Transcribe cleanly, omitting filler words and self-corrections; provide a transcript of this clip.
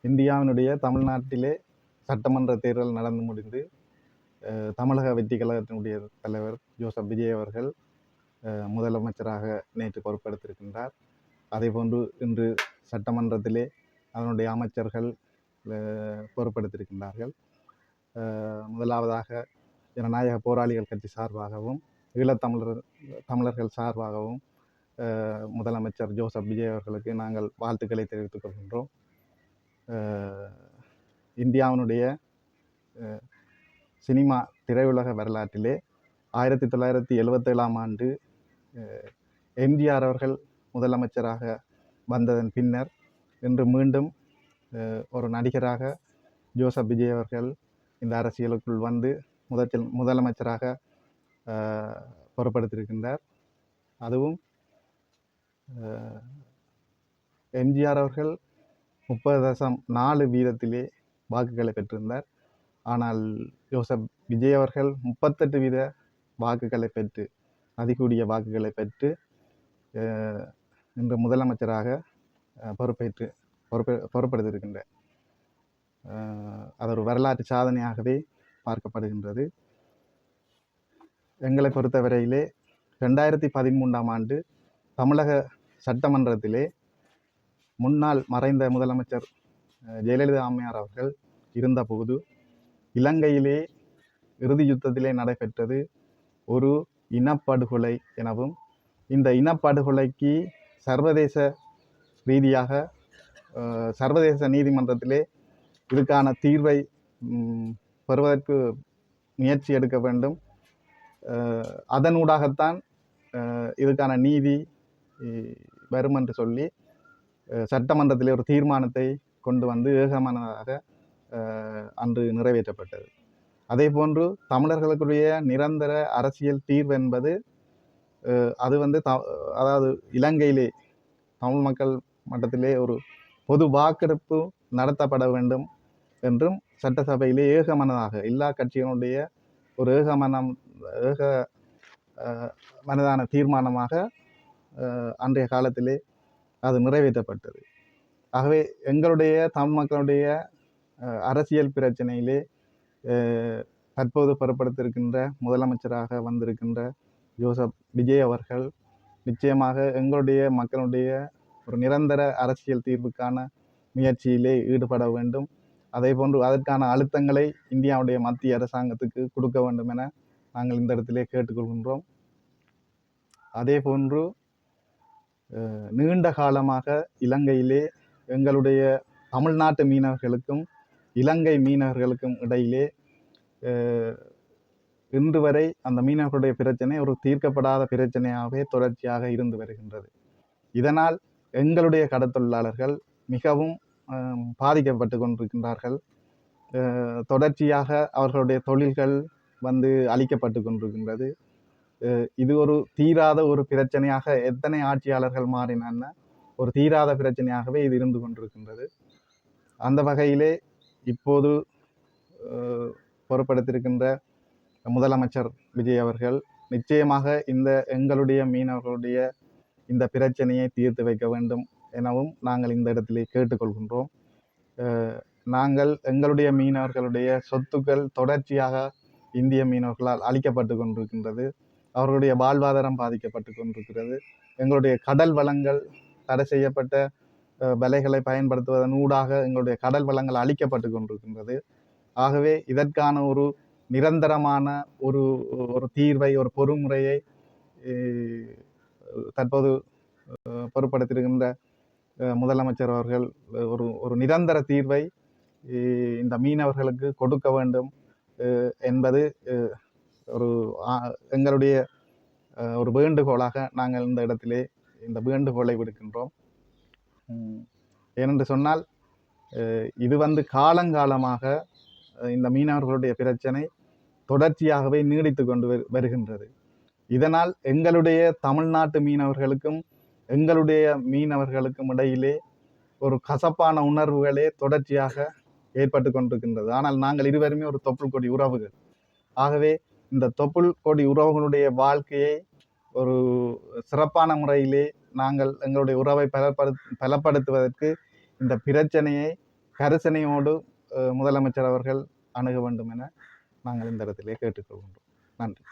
இந்தியாவினுடைய தமிழ்நாட்டிலே சட்டமன்ற தேர்தல் நடந்து முடிந்து தமிழக வெற்றி கழகத்தினுடைய தலைவர் ஜோசப் விஜய் அவர்கள் முதலமைச்சராக நேற்று பொறுப்பெடுத்திருக்கின்றார். அதேபோன்று இன்று சட்டமன்றத்திலே அதனுடைய அமைச்சர்கள் பொறுப்பெடுத்திருக்கின்றார்கள். முதலாவதாக ஜனநாயக போராளிகள் கட்சி சார்பாகவும் தமிழர்கள் சார்பாகவும் முதலமைச்சர் ஜோசப் விஜய் அவர்களுக்கு நாங்கள் வாழ்த்துக்களை தெரிவித்துக் கொள்கின்றோம். இந்தியாவினுடைய சினிமா திரையுலக வரலாற்றிலே 1977ஆம் ஆண்டு எம்ஜிஆர் அவர்கள் முதலமைச்சராக வந்ததன் பின்னர் இன்று மீண்டும் ஒரு நடிகராக ஜோசப் விஜய் அவர்கள் இந்த அரசியலுக்குள் வந்து முதலமைச்சராக பொறுப்பெடுத்திருக்கின்றார். அதுவும் எம்ஜிஆர் அவர்கள் 30.4 வீதத்திலே வாக்குகளை பெற்றிருந்தார். ஆனால் ஜோசப் விஜய் அவர்கள் 38 வீத வாக்குகளை பெற்று அதிகூடிய வாக்குகளை பெற்று இன்று முதலமைச்சராக பொறுப்பெடுத்திருக்கின்றார். அது ஒரு வரலாற்று சாதனையாகவே பார்க்கப்படுகின்றது. எங்களை பொறுத்தவரையிலே 2013ஆம் ஆண்டு தமிழக சட்டமன்றத்திலே முன்னாள் மறைந்த முதலமைச்சர் ஜெயலலிதா அம்மையார் அவர்கள் இருந்தபோது இலங்கையிலே இறுதி யுத்தத்திலே நடைபெற்றது ஒரு இனப்படுகொலை எனவும் இந்த இனப்படுகொலைக்கு சர்வதேச ரீதியாக சர்வதேச நீதிமன்றத்திலே இதுக்கான தீர்வை பெறுவதற்கு முயற்சி எடுக்க வேண்டும். அதனூடாகத்தான் இதுக்கான நீதி வரும் என்று சொல்லி சட்டமன்றத்திலே ஒரு தீர்மானத்தை கொண்டு வந்து ஏகமனதாக அன்று நிறைவேற்றப்பட்டது. அதே போன்று தமிழர்களுக்குரிய நிரந்தர அரசியல் தீர்வு என்பது அது வந்து அதாவது இலங்கையிலே தமிழ் மக்கள் மட்டத்திலே ஒரு பொது வாக்கெடுப்பு நடத்தப்பட வேண்டும் என்றும் சட்டசபையிலே ஏகமனதாக எல்லா கட்சிகளுடைய ஒரு மனதான தீர்மானமாக அன்றைய காலத்திலே அது நிறைவேற்றப்பட்டது. ஆகவே எங்களுடைய தமிழ் மக்களுடைய அரசியல் பிரச்சனையிலே தற்போது பொறுப்பெடுத்திருக்கின்ற முதலமைச்சராக வந்திருக்கின்ற ஜோசப் விஜய் அவர்கள் நிச்சயமாக எங்களுடைய மக்களுடைய ஒரு நிரந்தர அரசியல் தீர்வுக்கான முயற்சியிலே ஈடுபட வேண்டும். அதே போன்று அதற்கான அழுத்தங்களை இந்தியாவுடைய மத்திய அரசாங்கத்துக்கு கொடுக்க வேண்டும் என நாங்கள் இந்த இடத்திலே கேட்டுக்கொள்கின்றோம். அதே போன்று நீண்ட காலமாக இலங்கையிலே எங்களுடைய தமிழ்நாட்டு மீனவர்களுக்கும் இலங்கை மீனவர்களுக்கும் இடையிலே இன்று வரை அந்த மீனவர்களுடைய பிரச்சனை ஒரு தீர்க்கப்படாத பிரச்சனையாகவே தொடர்ச்சியாக இருந்து வருகின்றது. இதனால் எங்களுடைய கடற்தொழிலாளர்கள் மிகவும் பாதிக்கப்பட்டு கொண்டிருக்கின்றார்கள். தொடர்ச்சியாக அவர்களுடைய தொழில்கள் வந்து அழிக்கப்பட்டு கொண்டிருக்கின்றது. இது ஒரு தீராத ஒரு பிரச்சனையாக எத்தனை ஆட்சியாளர்கள் மாறினான்னா ஒரு தீராத பிரச்சனையாகவே இது இருந்து கொண்டிருக்கின்றது. அந்த வகையிலே இப்போது பொறுப்பெடுத்திருக்கின்ற முதலமைச்சர் விஜய் அவர்கள் நிச்சயமாக இந்த எங்களுடைய மீனவர்களுடைய இந்த பிரச்சனையை தீர்த்து வைக்க வேண்டும் எனவும் நாங்கள் இந்த இடத்திலே கேட்டுக்கொள்கின்றோம். நாங்கள் எங்களுடைய மீனவர்களுடைய சொத்துக்கள் தொடர்ச்சியாக இந்திய மீனவர்களால் அழிக்கப்பட்டு கொண்டிருக்கின்றது. அவர்களுடைய வாழ்வாதாரம் பாதிக்கப்பட்டு கொண்டிருக்கிறது. எங்களுடைய கடல் வளங்கள் தடை செய்யப்பட்ட வலைகளை பயன்படுத்துவதன் ஊடாக எங்களுடைய கடல் வளங்கள் அழிக்கப்பட்டு கொண்டிருக்கின்றது. ஆகவே இதற்கான ஒரு நிரந்தரமான ஒரு தீர்வை ஒரு பொறுமுறையை தற்போது பொறுப்படுத்தியிருக்கின்ற முதலமைச்சர் அவர்கள் ஒரு நிரந்தர தீர்வை இந்த மீனவர்களுக்கு கொடுக்க வேண்டும் என்பது ஒரு எங்களுடைய ஒரு வேண்டுகோளாக நாங்கள் இந்த இடத்திலே இந்த வேண்டுகோளை விடுக்கின்றோம். ஏனென்று சொன்னால் இது வந்து காலங்காலமாக இந்த மீனவர்களுடைய பிரச்சனை தொடர்ச்சியாகவே நீடித்து கொண்டு வருகின்றது. இதனால் எங்களுடைய தமிழ்நாட்டு மீனவர்களுக்கும் எங்களுடைய மீனவர்களுக்கும் இடையிலே ஒரு கசப்பான உணர்வுகளே தொடர்ச்சியாக ஏற்பட்டு கொண்டிருக்கின்றது. ஆனால் நாங்கள் இருவருமே ஒரு தொப்புள் கொடி உறவுகள். ஆகவே இந்த தொப்புள் கொடி உறவுகளுடைய வாழ்க்கையை ஒரு சிறப்பான முறையிலே நாங்கள் எங்களுடைய உறவை பலப்படுத்துவதற்கு இந்த பிரச்சனையை கரிசனையோடு முதலமைச்சர் அவர்கள் அணுக வேண்டும் என நாங்கள் இந்த இடத்திலே கேட்டுக்கொள்கின்றோம். நன்றி.